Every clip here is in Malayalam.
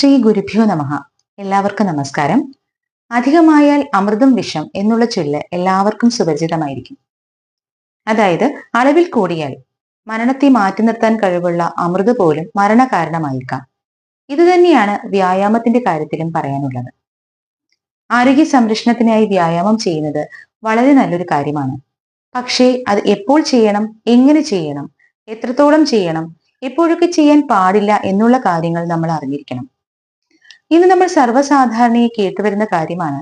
ശ്രീ ഗുരുഭ്യോ നമഃ. എല്ലാവർക്കും നമസ്കാരം. അധികമായാൽ അമൃതം വിഷം എന്നുള്ള ചൊല്ല് എല്ലാവർക്കും സുപരിചിതമായിരിക്കും. അതായത് അളവിൽ കൂടിയാൽ മരണത്തെ മാറ്റി നിർത്താൻ കഴിവുള്ള അമൃത് പോലും മരണകാരണമായേക്കാം. ഇതുതന്നെയാണ് വ്യായാമത്തിന്റെ കാര്യത്തിലും പറയാനുള്ളത്. ആരോഗ്യ സംരക്ഷണത്തിനായി വ്യായാമം ചെയ്യുന്നത് വളരെ നല്ലൊരു കാര്യമാണ്. പക്ഷേ അത് എപ്പോൾ ചെയ്യണം, എങ്ങനെ ചെയ്യണം, എത്രത്തോളം ചെയ്യണം, എപ്പോഴൊക്കെ ചെയ്യാൻ പാടില്ല എന്നുള്ള കാര്യങ്ങൾ നമ്മൾ അറിഞ്ഞിരിക്കണം. ഇന്ന് നമ്മൾ സർവ്വസാധാരണയെ കേട്ടുവരുന്ന കാര്യമാണ്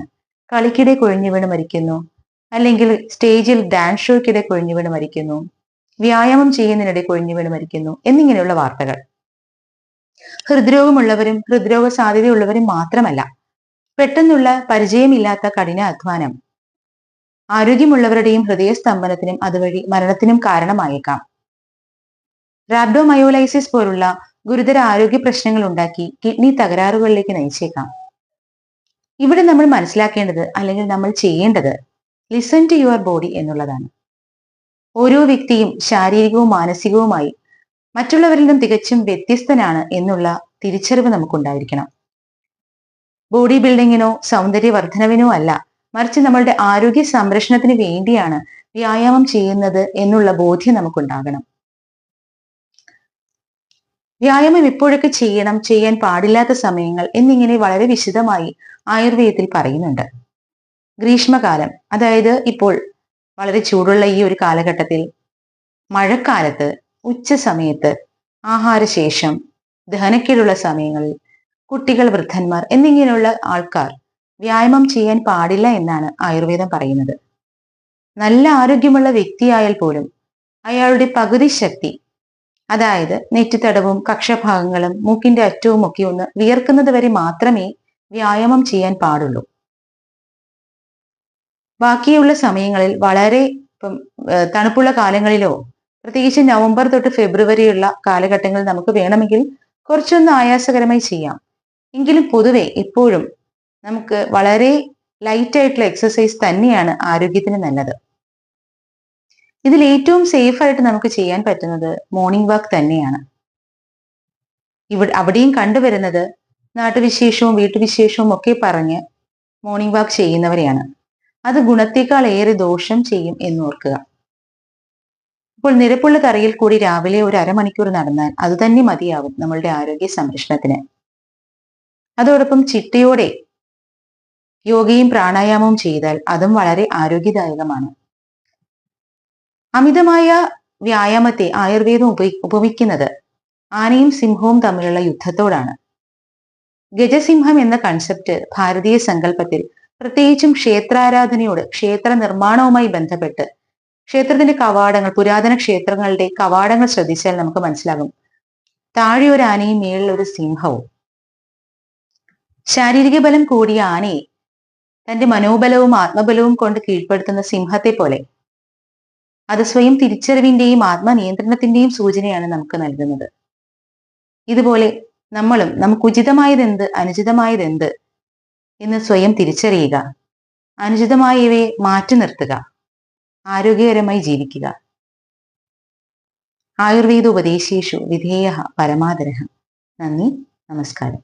കളിക്കിടെ കൊഴിഞ്ഞു വീണ് മരിക്കുന്നു, അല്ലെങ്കിൽ സ്റ്റേജിൽ ഡാൻസ് ഷോയ്ക്കിടെ കൊഴിഞ്ഞു വീണ് മരിക്കുന്നു, വ്യായാമം ചെയ്യുന്നതിനിടെ കൊഴിഞ്ഞു വീണ് മരിക്കുന്നു എന്നിങ്ങനെയുള്ള വാർത്തകൾ. ഹൃദ്രോഗമുള്ളവരും ഹൃദ്രോഗ സാധ്യതയുള്ളവരും മാത്രമല്ല, പെട്ടെന്നുള്ള പരിചയമില്ലാത്ത കഠിന അധ്വാനം ആരോഗ്യമുള്ളവരുടെയും ഹൃദയസ്തംഭനത്തിനും അതുവഴി മരണത്തിനും കാരണമായേക്കാം. റാബ്ഡോമയോലൈസിസ് പോലുള്ള ഗുരുതര ആരോഗ്യ പ്രശ്നങ്ങൾ ഉണ്ടാക്കി കിഡ്നി തകരാറുകളിലേക്ക് നയിച്ചേക്കാം. ഇവിടെ നമ്മൾ മനസ്സിലാക്കേണ്ടത്, അല്ലെങ്കിൽ നമ്മൾ ചെയ്യേണ്ടത്, ലിസൺ ടു യുവർ ബോഡി എന്നുള്ളതാണ്. ഓരോ വ്യക്തിയും ശാരീരികവും മാനസികവുമായി മറ്റുള്ളവരിൽ നിന്നും തികച്ചും വ്യത്യസ്തനാണ് എന്നുള്ള തിരിച്ചറിവ് നമുക്കുണ്ടായിരിക്കണം. ബോഡി ബിൽഡിങ്ങിനോ സൗന്ദര്യവർദ്ധനവിനോ അല്ല, മറിച്ച് നമ്മളുടെ ആരോഗ്യ സംരക്ഷണത്തിന് വേണ്ടിയാണ് വ്യായാമം ചെയ്യുന്നത് എന്നുള്ള ബോധ്യം നമുക്കുണ്ടാകണം. വ്യായാമം എപ്പോഴൊക്കെ ചെയ്യണം, ചെയ്യാൻ പാടില്ലാത്ത സമയങ്ങൾ എന്നിങ്ങനെ വളരെ വിശദമായി ആയുർവേദത്തിൽ പറയുന്നുണ്ട്. ഗ്രീഷ്മകാലം, അതായത് ഇപ്പോൾ വളരെ ചൂടുള്ള ഈ ഒരു കാലഘട്ടത്തിൽ, മഴക്കാലത്ത്, ഉച്ച സമയത്ത്, ആഹാരശേഷം, ദഹനക്കേടുള്ള സമയങ്ങളിൽ, കുട്ടികൾ, വൃദ്ധന്മാർ എന്നിങ്ങനെയുള്ള ആൾക്കാർ വ്യായാമം ചെയ്യാൻ പാടില്ല എന്നാണ് ആയുർവേദം പറയുന്നത്. നല്ല ആരോഗ്യമുള്ള വ്യക്തിയായാൽ പോലും അയാളുടെ പകുതി ശക്തി, അതായത് നെറ്റിത്തടവും കക്ഷഭാഗങ്ങളും മൂക്കിന്റെ അറ്റവും ഒക്കെ ഒന്ന് വിയർക്കുന്നത് വരെ മാത്രമേ വ്യായാമം ചെയ്യാൻ പാടുള്ളൂ. ബാക്കിയുള്ള സമയങ്ങളിൽ, വളരെ തണുപ്പുള്ള കാലങ്ങളിലോ, പ്രത്യേകിച്ച് നവംബർ തൊട്ട് ഫെബ്രുവരിയുള്ള കാലഘട്ടങ്ങളിൽ നമുക്ക് വേണമെങ്കിൽ കുറച്ചൊന്ന് ആയാസകരമായി ചെയ്യാം. എങ്കിലും പൊതുവെ എപ്പോഴും നമുക്ക് വളരെ ലൈറ്റ് ആയിട്ടുള്ള എക്സസൈസ് തന്നെയാണ് ആരോഗ്യത്തിന് നല്ലത്. ഇതിൽ ഏറ്റവും സേഫ് ആയിട്ട് നമുക്ക് ചെയ്യാൻ പറ്റുന്നത് മോർണിംഗ് വാക്ക് തന്നെയാണ്. അവിടെയും കണ്ടുവരുന്നത് നാട്ടുവിശേഷവും വീട്ടുവിശേഷവും ഒക്കെ പറഞ്ഞ് മോർണിംഗ് വാക്ക് ചെയ്യുന്നവരെയാണ്. അത് ഗുണത്തേക്കാൾ ഏറെ ദോഷം ചെയ്യും എന്ന് ഓർക്കുക. ഇപ്പോൾ നിരപ്പുള്ള തറയിൽ കൂടി രാവിലെ ഒരു അരമണിക്കൂർ നടന്നാൽ അത് തന്നെ മതിയാവും നമ്മളുടെ ആരോഗ്യ സംരക്ഷണത്തിന്. അതോടൊപ്പം ചിട്ടയോടെ യോഗയും പ്രാണായാമവും ചെയ്താൽ അതും വളരെ ആരോഗ്യദായകമാണ്. അമിതമായ വ്യായാമത്തെ ആയുർവേദം ഉപമിക്കുന്നത് ആനയും സിംഹവും തമ്മിലുള്ള യുദ്ധത്തോടാണ്. ഗജസിംഹം എന്ന കൺസെപ്റ്റ് ഭാരതീയ സങ്കല്പത്തിൽ, പ്രത്യേകിച്ചും ക്ഷേത്രാരാധനയോട്, ക്ഷേത്ര നിർമ്മാണവുമായി ബന്ധപ്പെട്ട് ക്ഷേത്രത്തിന്റെ കവാടങ്ങൾ, പുരാതന ക്ഷേത്രങ്ങളുടെ കവാടങ്ങൾ ശ്രദ്ധിച്ചാൽ നമുക്ക് മനസ്സിലാകും. താഴെ ഒരു ആനയും മേളിൽ ഒരു സിംഹവും. ശാരീരിക ബലം കൂടിയ ആനയെ തന്റെ മനോബലവും ആത്മബലവും കൊണ്ട് കീഴ്പ്പെടുത്തുന്ന സിംഹത്തെ പോലെ അത് സ്വയം തിരിച്ചറിവിന്റെയും ആത്മനിയന്ത്രണത്തിന്റെയും സൂചനയാണ് നമുക്ക് നൽകുന്നത്. ഇതുപോലെ നമ്മളും നമുക്ക് ഉചിതമായതെന്ത്, അനുചിതമായതെന്ത് എന്ന് സ്വയം തിരിച്ചറിയുക, അനുചിതമായവയെ മാറ്റി നിർത്തുക, ആരോഗ്യകരമായി ജീവിക്കുക. ആയുർവേദോപദേശേഷു വിധേയഃ പരമാദരഃ. നന്ദി, നമസ്കാരം.